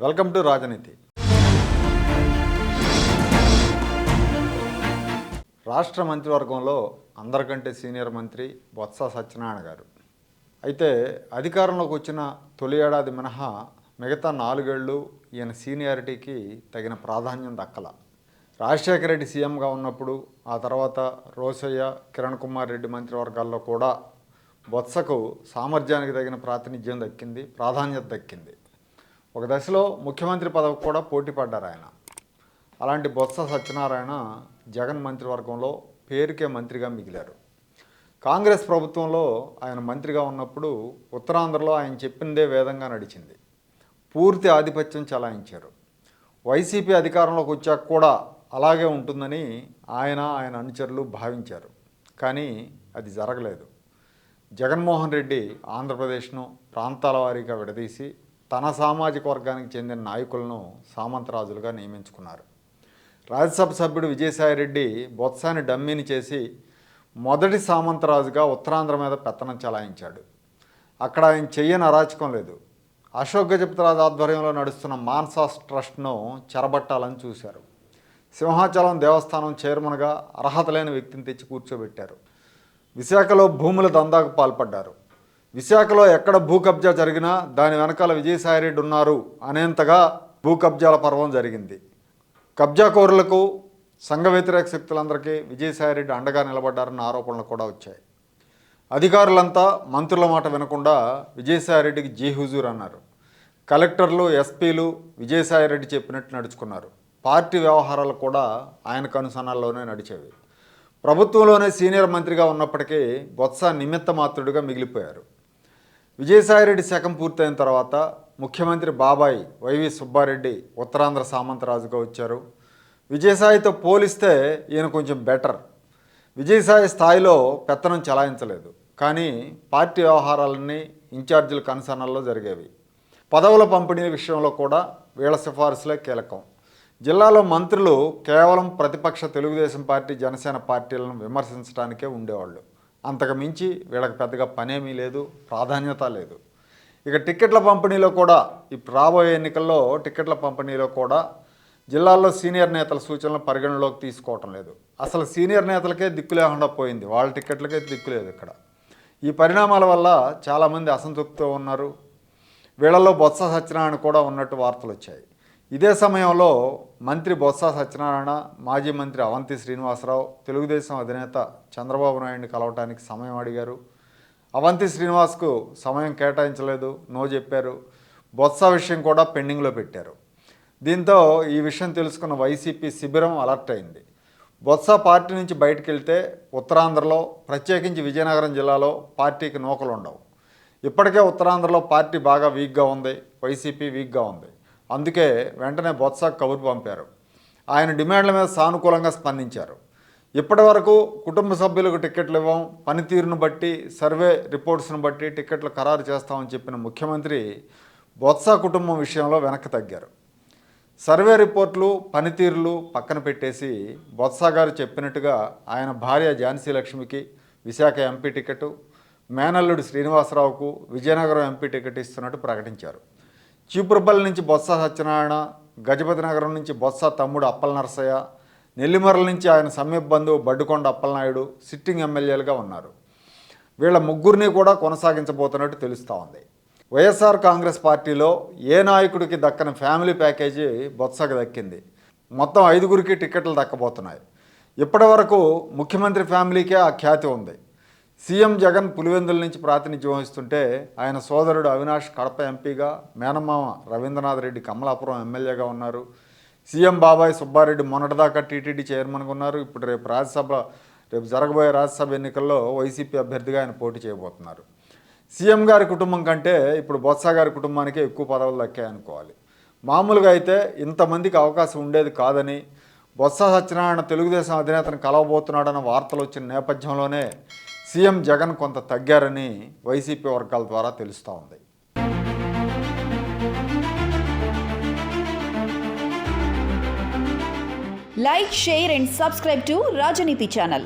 Welcome to రాజనీతి. రాష్ట్ర మంత్రివర్గంలో అందరికంటే సీనియర్ మంత్రి బొత్స సత్యనారాయణ గారు. అయితే అధికారంలోకి వచ్చిన తొలి ఏడాది మినహా మిగతా 4 ఏళ్ళు ఈయన సీనియారిటీకి తగిన ప్రాధాన్యం దక్కల. రాజశేఖర రెడ్డి సీఎంగా ఉన్నప్పుడు, ఆ తర్వాత రోసయ్య, కిరణ్ కుమార్ రెడ్డి మంత్రివర్గాల్లో కూడా బొత్సకు సామర్థ్యానికి తగిన ప్రాతినిధ్యం దక్కింది, ప్రాధాన్యత దక్కింది. ఒక దశలో ముఖ్యమంత్రి పదవికి కూడా పోటీ పడ్డారు ఆయన. అలాంటి బొత్స సత్యనారాయణ జగన్ మంత్రివర్గంలో పేరుకే మంత్రిగా మిగిలారు. కాంగ్రెస్ ప్రభుత్వంలో ఆయన మంత్రిగా ఉన్నప్పుడు ఉత్తరాంధ్రలో ఆయన చెప్పిందే వేదంగా నడిచింది. పూర్తి ఆధిపత్యం చలాయించారు. వైసీపీ అధికారంలోకి వచ్చాక కూడా అలాగే ఉంటుందని ఆయన అనుచరులు భావించారు. కానీ అది జరగలేదు. జగన్మోహన్ రెడ్డి ఆంధ్రప్రదేశ్ను ప్రాంతాల వారీగా విడదీసి తన సామాజిక వర్గానికి చెందిన నాయకులను సామంతరాజులుగా నియమించుకున్నారు. రాజ్యసభ సభ్యుడు విజయసాయిరెడ్డి బొత్సాని డమ్మీని చేసి మొదటి సామంతరాజుగా ఉత్తరాంధ్ర మీద పెత్తనం చలాయించాడు. అక్కడ ఆయన చెయ్యని అరాచకం లేదు. అశోక్ గజపతిరాజు ఆధ్వర్యంలో నడుస్తున్న మాన్సాస్ ట్రస్ట్ను చెరబట్టాలని చూశారు. సింహాచలం దేవస్థానం చైర్మన్గా అర్హత లేని వ్యక్తిని తెచ్చి కూర్చోబెట్టారు. విశాఖలో భూముల దందాకు పాల్పడ్డారు. విశాఖలో ఎక్కడ భూ కబ్జా జరిగినా దాని వెనకాల విజయసాయిరెడ్డి ఉన్నారు అనేంతగా భూ కబ్జాల పర్వం జరిగింది. కబ్జాకోరులకు, సంఘ వ్యతిరేక శక్తులందరికీ విజయసాయిరెడ్డి అండగా నిలబడ్డారన్న ఆరోపణలు కూడా వచ్చాయి. అధికారులంతా మంత్రుల మాట వినకుండా విజయసాయిరెడ్డికి జీ హుజూర్ అన్నారు. కలెక్టర్లు, ఎస్పీలు విజయసాయిరెడ్డి చెప్పినట్టు నడుచుకున్నారు. పార్టీ వ్యవహారాలు కూడా ఆయన కనుసనాల్లోనే నడిచేవి. ప్రభుత్వంలోనే సీనియర్ మంత్రిగా ఉన్నప్పటికీ బొత్స నిమిత్త మాత్రుడిగా మిగిలిపోయారు. విజయసాయిరెడ్డి శకం పూర్తయిన తర్వాత ముఖ్యమంత్రి బాబాయ్ వైవి సుబ్బారెడ్డి ఉత్తరాంధ్ర సామంతరాజుగా వచ్చారు. విజయసాయితో పోలిస్తే ఈయన కొంచెం బెటర్. విజయసాయి స్థాయిలో పెత్తనం చలాయించలేదు, కానీ పార్టీ వ్యవహారాలన్నీ ఇన్ఛార్జీల కన్సర్నల్లో జరిగేవి. పదవుల పంపిణీ విషయంలో కూడా వీళ్ళ సిఫార్సులే కీలకం. జిల్లాలో మంత్రులు కేవలం ప్రతిపక్ష తెలుగుదేశం పార్టీ, జనసేన పార్టీలను విమర్శించడానికే ఉండేవాళ్ళు. అంతకు మించి వీళ్ళకి పెద్దగా పనేమీ లేదు, ప్రాధాన్యత లేదు. ఇక టిక్కెట్ల పంపిణీలో కూడా, ఇప్పుడు రాబోయే ఎన్నికల్లో టిక్కెట్ల పంపిణీలో కూడా జిల్లాల్లో సీనియర్ నేతల సూచనలు పరిగణలోకి తీసుకోవటం లేదు. అసలు సీనియర్ నేతలకే దిక్కు లేకుండా పోయింది, వాళ్ళ టిక్కెట్లకే దిక్కు లేదు ఇక్కడ. ఈ పరిణామాల వల్ల చాలామంది అసంతృప్తితో ఉన్నారు. వీళ్ళలో బొత్స సత్యనారాయణ కూడా ఉన్నట్టు వార్తలు వచ్చాయి. ఇదే సమయంలో మంత్రి బొత్స సత్యనారాయణ, మాజీ మంత్రి అవంతి శ్రీనివాసరావు తెలుగుదేశం అధినేత చంద్రబాబు నాయుడిని కలవటానికి సమయం అడిగారు. అవంతి శ్రీనివాస్కు సమయం కేటాయించలేదు, నో చెప్పారు. బొత్స విషయం కూడా పెండింగ్లో పెట్టారు. దీంతో ఈ విషయం తెలుసుకున్న వైసీపీ శిబిరం అలర్ట్ అయింది. బొత్స పార్టీ నుంచి బయటకు వెళ్తే ఉత్తరాంధ్రలో, ప్రత్యేకించి విజయనగరం జిల్లాలో పార్టీకి నూకలు ఉండవు. ఇప్పటికే ఉత్తరాంధ్రలో పార్టీ బాగా వీక్గా ఉంది, వైసీపీ వీక్గా ఉంది. అందుకే వెంటనే బొత్సకు కబురు పంపారు. ఆయన డిమాండ్ల మీద సానుకూలంగా స్పందించారు. ఇప్పటి వరకు కుటుంబ సభ్యులకు టిక్కెట్లు ఇవ్వం, పనితీరును బట్టి, సర్వే రిపోర్ట్స్ను బట్టి టిక్కెట్లు ఖరారు చేస్తామని చెప్పిన ముఖ్యమంత్రి బొత్స కుటుంబం విషయంలో వెనక్కి తగ్గారు. సర్వే రిపోర్ట్లు, పనితీరులు పక్కన పెట్టేసి బొత్స గారు చెప్పినట్టుగా ఆయన భార్య ఝాన్సీ లక్ష్మికి విశాఖ ఎంపీ టికెట్, మేనల్లుడు శ్రీనివాసరావుకు విజయనగరం ఎంపీ టికెట్ ఇస్తున్నట్టు ప్రకటించారు. చీపురుపల్లి నుంచి బొత్స సత్యనారాయణ, గజపతి నగరం నుంచి బొత్స తమ్ముడు అప్పల నరసయ్య, నెల్లిమర్ల నుంచి ఆయన సమీప బంధువు బడ్డుకొండ అప్పలనాయుడు సిట్టింగ్ ఎమ్మెల్యేలుగా ఉన్నారు. వీళ్ళ ముగ్గురిని కూడా కొనసాగించబోతున్నట్టు తెలుస్తూ ఉంది. వైఎస్ఆర్ కాంగ్రెస్ పార్టీలో ఏ నాయకుడికి దక్కని ఫ్యామిలీ ప్యాకేజీ బొత్సకు దక్కింది. మొత్తం 5గురికి టిక్కెట్లు దక్కబోతున్నాయి. ఇప్పటి వరకు ముఖ్యమంత్రి ఫ్యామిలీకే ఆ ఖ్యాతి ఉంది. సీఎం జగన్ పులివెందుల నుంచి ప్రాతినిధ్యం వహిస్తుంటే ఆయన సోదరుడు అవినాష్ కడప ఎంపీగా, మేనమామ రవీంద్రనాథ్ రెడ్డి కమలాపురం ఎమ్మెల్యేగా ఉన్నారు. సీఎం బాబాయ్ సుబ్బారెడ్డి మొన్నటిదాకా టీటీడీ చైర్మన్గా ఉన్నారు. ఇప్పుడు రేపు జరగబోయే రాజ్యసభ ఎన్నికల్లో వైసీపీ అభ్యర్థిగా ఆయన పోటీ చేయబోతున్నారు. సీఎం గారి కుటుంబం కంటే ఇప్పుడు బొత్స గారి కుటుంబానికే ఎక్కువ పదవులు దక్కాయనుకోవాలి. మామూలుగా అయితే ఇంతమందికి అవకాశం ఉండేది కాదని, బొత్స సత్యనారాయణ తెలుగుదేశం అధినేతను కలవబోతున్నాడన్న వార్తలు వచ్చిన నేపథ్యంలోనే సీఎం జగన్ కొంత తగ్గారని వైసీపీ వర్గాల ద్వారా తెలుస్తూ ఉంది. Like, share and subscribe to Rajaniti channel.